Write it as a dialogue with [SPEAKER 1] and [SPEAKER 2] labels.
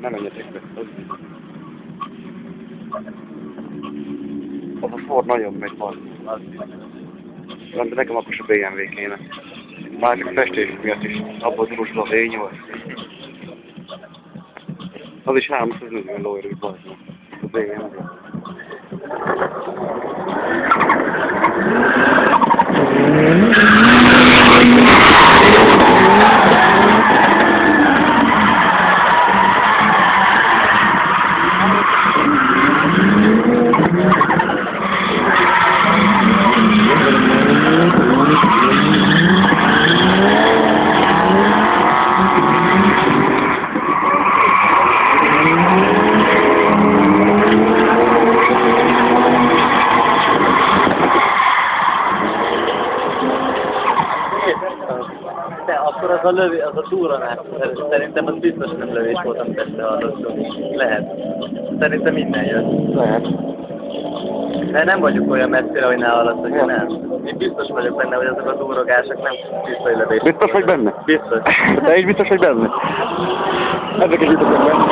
[SPEAKER 1] Nem menjetek be. Az a Ford nagyon megy van. De nekem akkor a BMW kéne. Már csak a festés miatt is abból tudós a V8. Az is 340 lóerő bazd. A BMW.
[SPEAKER 2] Akkor az a lövés, az a durranás, szerintem az biztos nem lövés volt, amit este hallottunk. Lehet. Szerintem innen jött.
[SPEAKER 1] Lehet.
[SPEAKER 2] De nem vagyunk olyan messzire, hogy ne hallasz, hogy nem. Én biztos vagyok benne, hogy azok a durrogások nem tisztai lövés.
[SPEAKER 1] Biztos vagy benne?
[SPEAKER 2] Biztos.
[SPEAKER 1] Te is biztos vagy benne? Ezek is biztos vagy benne.